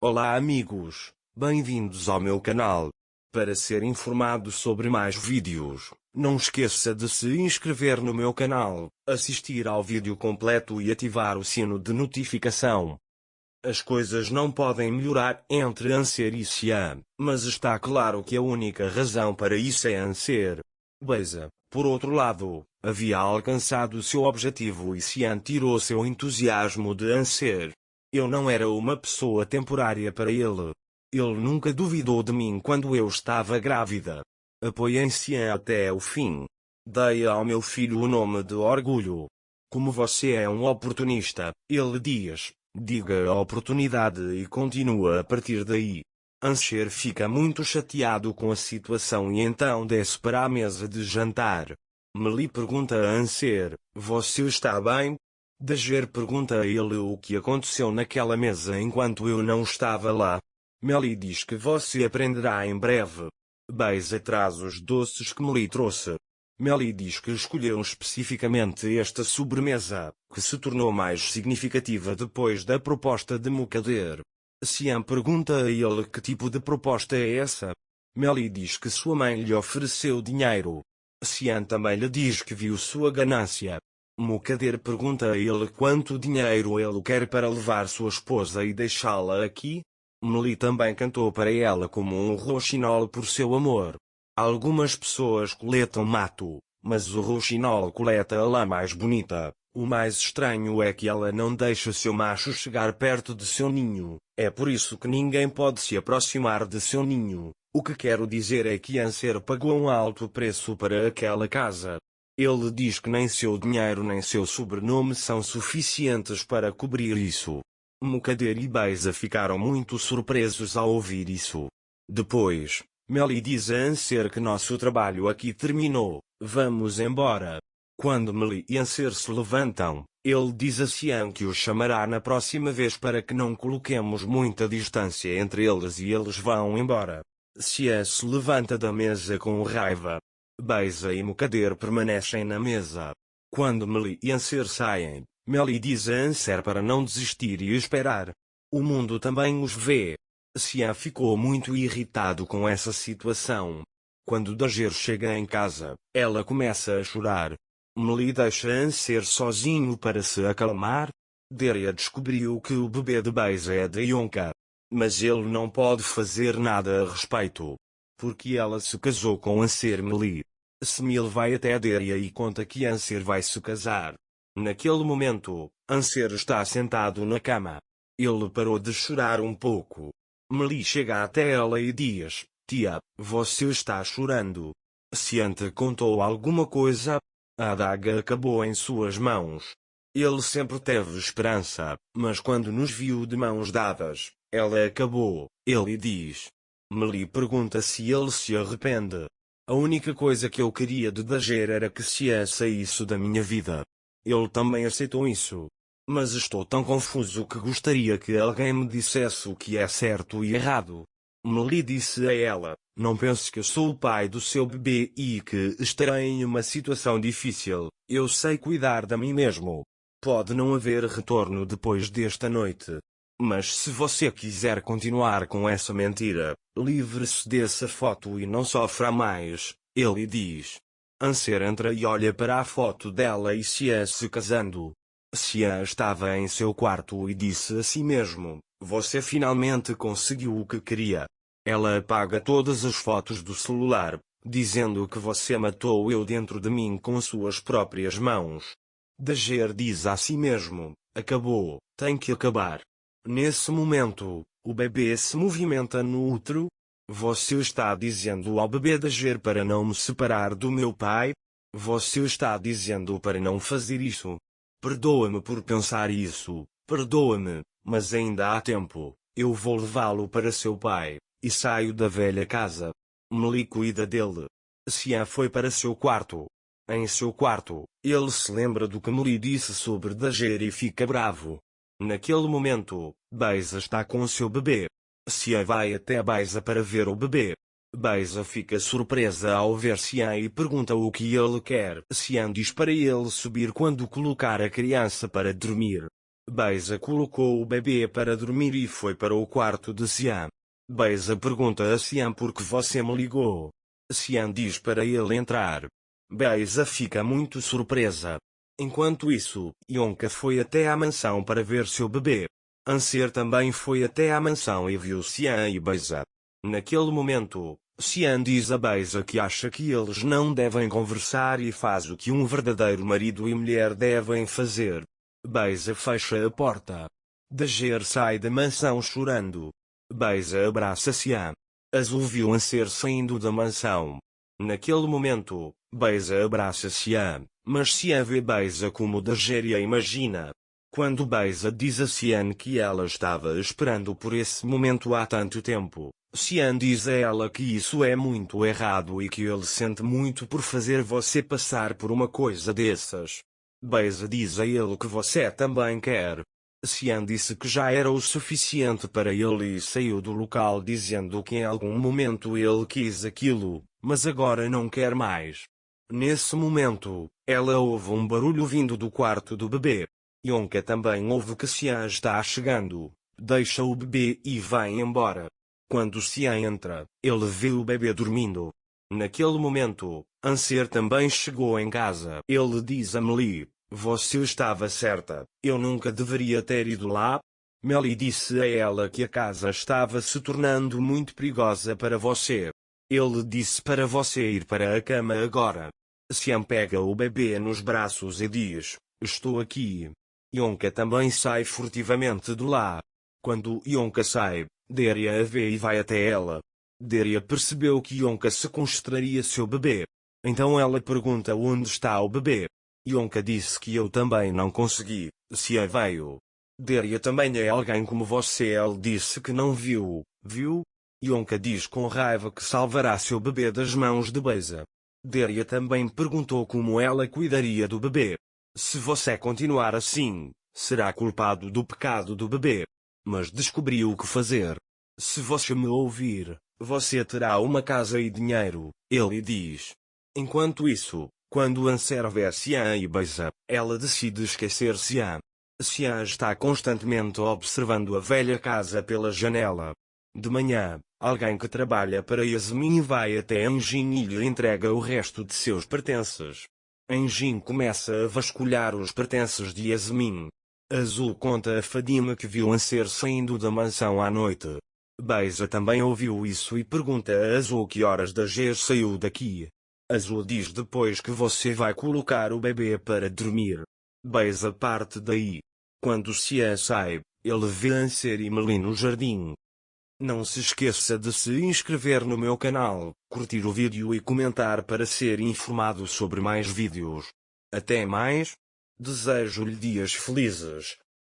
Olá amigos, bem-vindos ao meu canal. Para ser informado sobre mais vídeos, não esqueça de se inscrever no meu canal, assistir ao vídeo completo e ativar o sino de notificação. As coisas não podem melhorar entre Anser e Xian, mas está claro que a única razão para isso é Anser. Beza, por outro lado, havia alcançado seu objetivo e Xian tirou seu entusiasmo de Anser. Eu não era uma pessoa temporária para ele. Ele nunca duvidou de mim quando eu estava grávida. Apoiei Xian até o fim. Dei ao meu filho o nome de Orgulho. Como você é um oportunista, ele diz, diga a oportunidade e continua a partir daí. Anser fica muito chateado com a situação e então desce para a mesa de jantar. Meli pergunta a Anser, você está bem? Dager pergunta a ele o que aconteceu naquela mesa enquanto eu não estava lá. Meli diz que você aprenderá em breve. Beza traz os doces que Meli trouxe. Meli diz que escolheu especificamente esta sobremesa, que se tornou mais significativa depois da proposta de Mukadder. Xian pergunta a ele que tipo de proposta é essa. Meli diz que sua mãe lhe ofereceu dinheiro. Xian também lhe diz que viu sua ganância. Mukadder pergunta a ele quanto dinheiro ele quer para levar sua esposa e deixá-la aqui. Meli também cantou para ela como um rouxinol por seu amor. Algumas pessoas coletam mato, mas o rouxinol coleta a lã mais bonita. O mais estranho é que ela não deixa seu macho chegar perto de seu ninho. É por isso que ninguém pode se aproximar de seu ninho. O que quero dizer é que Anser pagou um alto preço para aquela casa. Ele diz que nem seu dinheiro nem seu sobrenome são suficientes para cobrir isso. Mukadder e Beza ficaram muito surpresos ao ouvir isso. Depois, Meli diz a Anser que nosso trabalho aqui terminou, vamos embora. Quando Meli e Anser se levantam, ele diz a Xian que o chamará na próxima vez para que não coloquemos muita distância entre eles e eles vão embora. Xian se levanta da mesa com raiva. Beza e Mukadder permanecem na mesa. Quando Meli e Anser saem, Meli diz a Anser para não desistir e esperar. O mundo também os vê. Xian ficou muito irritado com essa situação. Quando Dager chega em casa, ela começa a chorar. Meli deixa Anser sozinho para se acalmar. Deria descobriu que o bebê de Beza é de Yonka. Mas ele não pode fazer nada a respeito. Porque ela se casou com Anser Meli. Semil vai até Deria e conta que Anser vai se casar. Naquele momento, Anser está sentado na cama. Ele parou de chorar um pouco. Meli chega até ela e diz, tia, você está chorando. Xian te contou alguma coisa? A adaga acabou em suas mãos. Ele sempre teve esperança, mas quando nos viu de mãos dadas, ela acabou, ele diz. Meli pergunta se ele se arrepende. A única coisa que eu queria de Dager era que Xian saísse da minha vida. Ele também aceitou isso. Mas estou tão confuso que gostaria que alguém me dissesse o que é certo e errado. Meli disse a ela, não pense que eu sou o pai do seu bebê e que estarei em uma situação difícil, eu sei cuidar de mim mesmo. Pode não haver retorno depois desta noite. Mas se você quiser continuar com essa mentira, livre-se dessa foto e não sofra mais, ele diz. Anser entra e olha para a foto dela e Xian se casando. Xian estava em seu quarto e disse a si mesmo, você finalmente conseguiu o que queria. Ela apaga todas as fotos do celular, dizendo que você matou eu dentro de mim com suas próprias mãos. Dager diz a si mesmo, acabou, tem que acabar. Nesse momento, o bebê se movimenta no útero. Você está dizendo ao bebê Dager para não me separar do meu pai? Você está dizendo para não fazer isso? Perdoa-me por pensar isso, perdoa-me, mas ainda há tempo, eu vou levá-lo para seu pai, e saio da velha casa. Meli cuida dele. Xian foi para seu quarto. Em seu quarto, ele se lembra do que Meli disse sobre Dager e fica bravo. Naquele momento, Beza está com seu bebê. Xian vai até Beza para ver o bebê. Beza fica surpresa ao ver Xian e pergunta o que ele quer. Xian diz para ele subir quando colocar a criança para dormir. Beisa colocou o bebê para dormir e foi para o quarto de Xian. Beisa pergunta a Xian por que você me ligou. Xian diz para ele entrar. Beisa fica muito surpresa. Enquanto isso, Yonka foi até à mansão para ver seu bebê. Anser também foi até à mansão e viu Xian e Beisa. Naquele momento, Xian diz a Beisa que acha que eles não devem conversar e faz o que um verdadeiro marido e mulher devem fazer. Beisa fecha a porta. Dager sai da mansão chorando. Beisa abraça Xian. Azul viu Anser saindo da mansão. Naquele momento, Beisa abraça Xian, mas Xian vê Beisa como Dager e a imagina. Quando Beisa diz a Xian que ela estava esperando por esse momento há tanto tempo, Xian diz a ela que isso é muito errado e que ele sente muito por fazer você passar por uma coisa dessas. Beisa diz a ele que você também quer. Xian disse que já era o suficiente para ele e saiu do local dizendo que em algum momento ele quis aquilo, mas agora não quer mais. Nesse momento, ela ouve um barulho vindo do quarto do bebê. Yonka também ouve que Xian está chegando, deixa o bebê e vai embora. Quando Xian entra, ele vê o bebê dormindo. Naquele momento, Anser também chegou em casa. Ele diz a Melie, você estava certa, eu nunca deveria ter ido lá. Melie disse a ela que a casa estava se tornando muito perigosa para você. Ele disse para você ir para a cama agora. Xian pega o bebê nos braços e diz, estou aqui. Yonka também sai furtivamente de lá. Quando Yonka sai, Deria a vê e vai até ela. Deria percebeu que Yonka sequestraria seu bebê. Então ela pergunta onde está o bebê. Yonka disse que eu também não consegui. Xian veio. Deria também é alguém como você. Ele disse que não viu. Viu? Yonka diz com raiva que salvará seu bebê das mãos de Beisa. Deria também perguntou como ela cuidaria do bebê. Se você continuar assim, será culpado do pecado do bebê. Mas descobriu o que fazer. Se você me ouvir, você terá uma casa e dinheiro, ele diz. Enquanto isso, quando Anser vê Xian e Beisa, ela decide esquecer Xian. Xian está constantemente observando a velha casa pela janela. De manhã, alguém que trabalha para Yasmin vai até Anjin e lhe entrega o resto de seus pertences. Anjin começa a vasculhar os pertences de Yasmin. Azul conta a Fadima que viu Anser saindo da mansão à noite. Beisa também ouviu isso e pergunta a Azul que horas Dager saiu daqui. Azul diz depois que você vai colocar o bebê para dormir. Beisa parte daí. Quando Xian sai, ele vê Anser e Melie no jardim. Não se esqueça de se inscrever no meu canal, curtir o vídeo e comentar para ser informado sobre mais vídeos. Até mais. Desejo-lhe dias felizes.